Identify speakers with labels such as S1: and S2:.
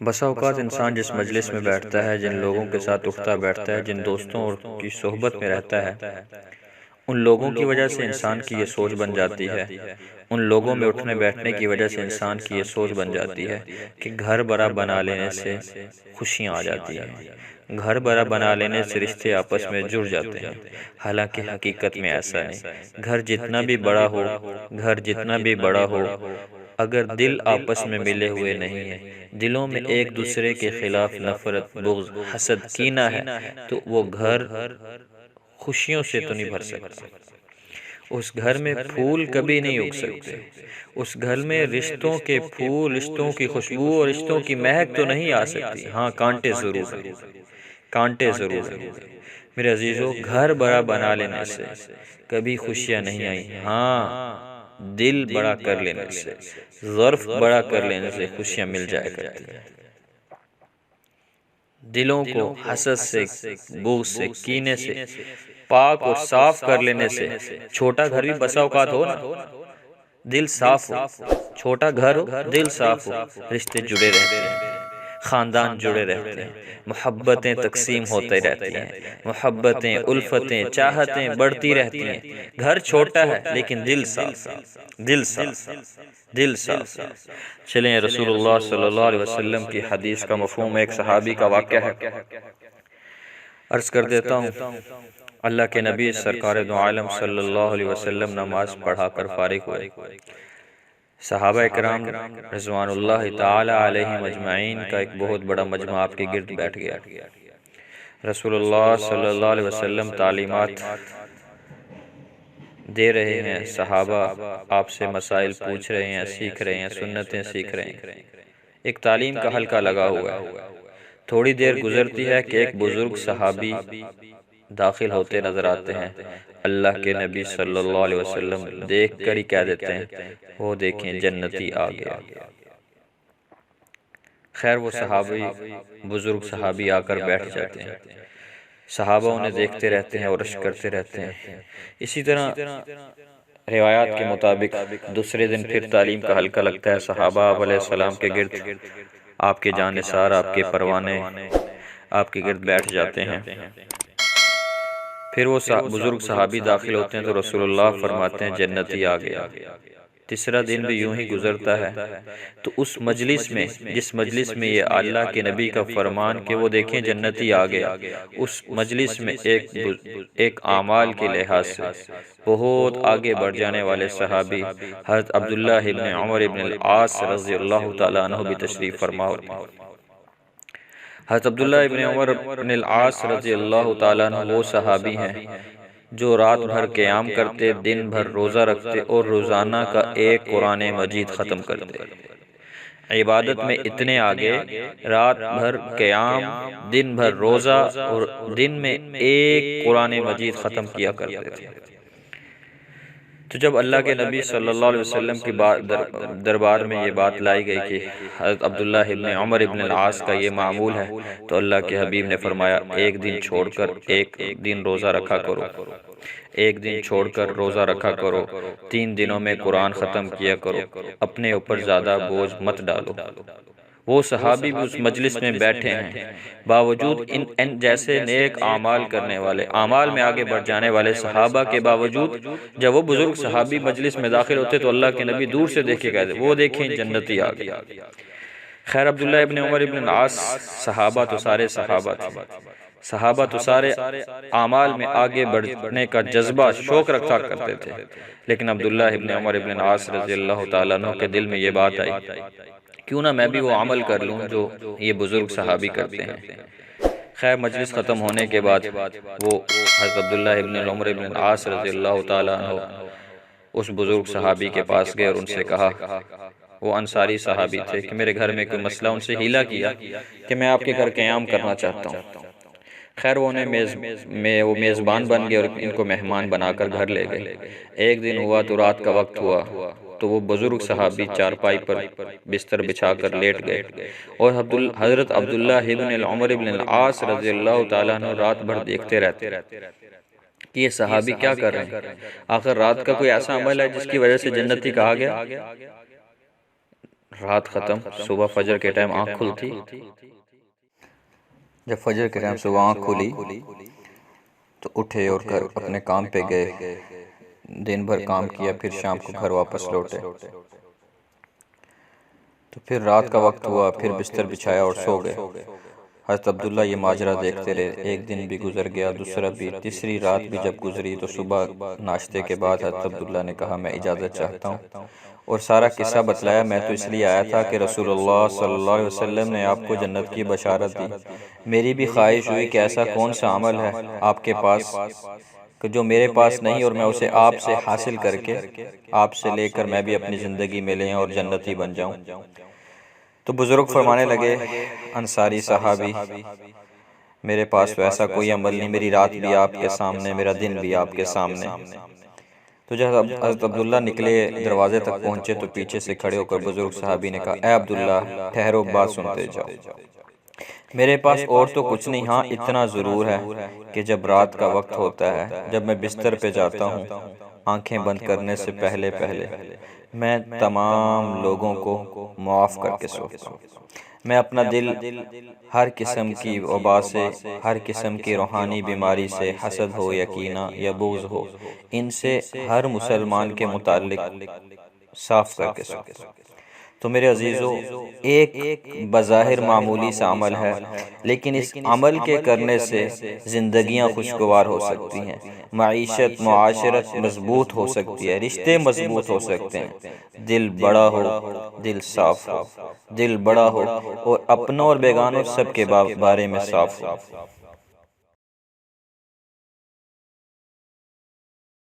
S1: بسا اوقات انسان جس مجلس میں بیٹھتا ہے، جن لوگوں کے ساتھ اٹھتا بیٹھتا ہے، جن دوستوں کی صحبت میں رہتا ہے، ان لوگوں کی وجہ سے انسان کی یہ سوچ بن جاتی ہے، ان لوگوں میں اٹھنے بیٹھنے کی وجہ سے انسان کی یہ سوچ بن جاتی ہے کہ گھر بڑا بنا لینے سے خوشیاں آ جاتی ہیں، گھر بڑا بنا لینے سے رشتے آپس میں جڑ جاتے ہیں۔ حالانکہ حقیقت میں ایسا نہیں۔ گھر جتنا بھی بڑا ہو، گھر جتنا بھی بڑا ہو، اگر دل آپس میں ملے ہوئے نہیں ہیں، دلوں میں ایک دوسرے کے خلاف نفرت، بغض، حسد، کینہ ہے، تو وہ گھر خوشیوں سے تو نہیں بھر سکتا۔ اس گھر میں پھول کبھی نہیں اگ سکتے، اس گھر میں رشتوں کے پھول، رشتوں کی خوشبو اور رشتوں کی مہک تو نہیں آ سکتی۔ ہاں، کانٹے ضرور ہیں، کانٹے ضرور ہیں۔ میرے عزیزو، گھر بڑا بنا لینے سے کبھی خوشیاں نہیں آئیں۔ ہاں، دل بڑا کر لینے سے، ظرف بڑا کر لینے سے خوشیاں مل جائے کرتی ہیں۔ دلوں کو حسد سے، بغض سے، کینے سے پاک اور صاف کر لینے سے، چھوٹا گھر بھی بسا اوقات ہو نا، دل صاف ہو، چھوٹا گھر ہو، دل صاف ہو، رشتے جڑے رہتے ہیں، خاندان جڑے رہتے ہیں، محبتیں تقسیم ہوتے رہتی ہیں، محبتیں، الفتیں، چاہتیں بڑھتی رہتی ہیں۔ گھر چھوٹا ہے لیکن دل صاف، دل صاف، دل صاف۔ چلیں، رسول اللہ صلی اللہ علیہ وسلم کی حدیث کا مفہوم ایک صحابی کا واقعہ ہے، عرض کر دیتا ہوں۔ اللہ کے نبی سرکار دو عالم صلی اللہ علیہ وسلم نماز پڑھا کر فارغ ہوئے۔ صحابہ اکرام رضوان اللہ تعالی علیہم اجمعین کا ایک بہت بڑا مجمع آپ کے گرد بیٹھ گیا۔ رسول اللہ صلی اللہ علیہ وسلم تعلیمات دے رہے ہیں، صحابہ آپ سے مسائل پوچھ رہے ہیں، سیکھ رہے ہیں، سنتیں سیکھ رہے ہیں۔ ایک تعلیم کا حلقہ لگا ہوا ہے۔ تھوڑی دیر گزرتی ہے کہ ایک بزرگ صحابی داخل ہوتے نظر آتے ہیں۔ اللہ کے نبی صلی اللہ علیہ وسلم دیکھ کر ہی کہہ دیتے ہیں، وہ دیکھیں جنتی آ گیا۔ خیر، وہ صحابی، بزرگ صحابی آ کر بیٹھ جاتے ہیں۔ صحابہ انہیں دیکھتے رہتے ہیں اور عشق کرتے رہتے ہیں۔ اسی طرح روایات کے مطابق دوسرے دن پھر تعلیم کا حلقہ لگتا ہے۔ صحابہ علیہ السلام کے گرد، آپ کے جانثار، آپ کے پروانے آپ کے گرد بیٹھ جاتے ہیں۔ پھر وہ بزرگ صحابی داخل ہوتے ہیں تو رسول اللہ فرماتے ہیں جنتی آ گیا۔ تیسرا دن بھی یوں ہی گزرتا ہے تو اس مجلس میں، جس مجلس میں یہ اللہ کے نبی کا فرمان کہ وہ دیکھیں جنتی آ گیا، اس مجلس میں ایک اعمال کے لحاظ سے بہت آگے بڑھ جانے والے صحابی حضرت عبداللہ ابن عمر ابن العاص رضی اللہ تعالیٰ عنہ بھی تشریف فرما ہوتے ہیں۔ حضرت عبداللہ ابن عمر ابن العاص رضی اللہ تعالیٰ عنہ وہ صحابی ہیں جو رات بھر قیام کرتے، دن بھر روزہ رکھتے اور روزانہ کا ایک قرآن مجید ختم کرتے۔ عبادت میں اتنے آگے، رات بھر قیام، دن بھر روزہ اور دن میں ایک قرآن مجید ختم کیا کرتے تھے۔ تو جب اللہ کے نبی صلی اللہ علیہ وسلم کی دربار میں یہ بات لائی گئی کہ حضرت عبداللہ ابن عمر ابن العاص کا یہ معمول ہے، تو اللہ کے حبیب نے فرمایا ایک دن چھوڑ کر ایک دن روزہ رکھا کرو، ایک دن چھوڑ کر روزہ رکھا کرو، 3 دنوں میں قرآن ختم کیا کرو، اپنے اوپر زیادہ بوجھ مت ڈالو۔ وہ صحابی بھی اس مجلس میں بیٹھے ہیں، باوجود ان جیسے نیک اعمال کرنے والے، اعمال میں آگے بڑھ جانے والے صحابہ کے باوجود جب وہ بزرگ صحابی مجلس میں داخل ہوتے تو اللہ کے نبی دور سے دیکھ کے کہتے وہ دیکھیں جنتی آ گیا۔ خیر، عبداللہ ابن عمر ابن العاص صحابہ تو سارے صحابہ تھے، صحابہ تو سارے اعمال میں آگے بڑھنے کا جذبہ، شوق رکھا کرتے تھے، لیکن عبداللہ ابن عمر ابن العاص رضی اللہ تعالیٰ عنہ کے دل میں یہ بات آئی، کیوں نہ میں بھی وہ عمل کر لوں جو یہ بزرگ صحابی کرتے ہیں۔ خیر، مجلس ختم ہونے کے بعد وہ حضرت عبداللہ ابن عمر ابن العاص رضی اللہ تعالیٰ عنہ اس بزرگ صحابی کے پاس گئے اور ان سے کہا، وہ انصاری صحابی تھے، کہ میرے گھر میں کوئی مسئلہ، ان سے ہیلہ کیا کہ میں آپ کے گھر قیام کرنا چاہتا ہوں۔ خیر، وہ میزبان بن گئے اور ان کو مہمان بنا کر گھر لے گئے۔ ایک دن ہوا تو رات کا وقت ہوا تو وہ بزرگ صحابی چارپائی پر بستر بچھا کر لیٹ گئے اور حضرت عبداللہ ابن عمر ابن العاص رضی اللہ تعالیٰ عنہ رات بھر دیکھتے رہتے کہ یہ صحابی کیا کر رہے ہیں، آخر رات کا کوئی ایسا عمل ہے جس کی وجہ سے جنتی کہا گیا؟ رات ختم، صبح فجر کے ٹائم آنکھ کھلتی، جب فجر کے ٹائم صبح آنکھ کھلی تو اٹھے اور گھر اپنے کام پہ گئے، دن بھر کام کیا، پھر شام کو گھر واپس لوٹے۔ تو پھر رات کا وقت ہوا، پھر بستر بچھایا اور سو گئے۔ حضرت عبداللہ یہ ماجرہ دیکھتے رہے، ایک دن بھی گزر گیا، دوسرا بھی، تیسری رات بھی جب گزری تو صبح ناشتے کے بعد حضرت عبداللہ نے کہا میں اجازت چاہتا ہوں، اور سارا قصہ بتلایا۔ میں تو اس لیے آیا تھا کہ رسول اللہ صلی اللہ علیہ وسلم نے آپ کو جنت کی بشارت دی۔ میری بھی خواہش ہوئی کہ ایسا کون سا عمل ہے آپ کے پاس کہ جو میرے پاس نہیں، اور میں اسے آپ سے حاصل کر کے آپ سے لے کر میں بھی اپنی زندگی میں لے اور جنتی بن جاؤں۔ تو بزرگ فرمانے لگے، انصاری صحابی، میرے پاس تو ایسا کوئی عمل نہیں، میری رات بھی آپ کے سامنے، میرا دن بھی آپ کے سامنے۔ تو جب حضرت عبداللہ نکلے، دروازے تک پہنچے تو پیچھے سے کھڑے ہو کر بزرگ صحابی نے کہا، اے عبداللہ ٹھہرو، بات سنتے جاؤ۔ میرے پاس اور تو کچھ نہیں، ہاں اتنا ضرور ہے کہ جب رات کا وقت ہوتا ہے، جب میں بستر پہ جاتا ہوں، آنکھیں بند کرنے سے پہلے میں تمام لوگوں کو معاف کر کے سوتا ہوں۔ میں اپنا دل ہر قسم کی وبا سے، ہر قسم کی روحانی بیماری سے، حسد ہو یا کینہ یا بغض ہو، ان سے ہر مسلمان کے متعلق صاف کر کے سوتا ہوں۔ تو میرے عزیزو، ایک بظاہر معمولی سا عمل ہے، لیکن اس عمل کے کرنے سے زندگیاں خوشگوار ہو سکتی ہیں، معیشت، معاشرت مضبوط ہو سکتی ہے، رشتے مضبوط ہو سکتے ہیں۔ دل بڑا ہو، دل صاف ہو، دل بڑا ہو اور اپنوں اور بیگانوں سب کے بارے میں صاف ہو۔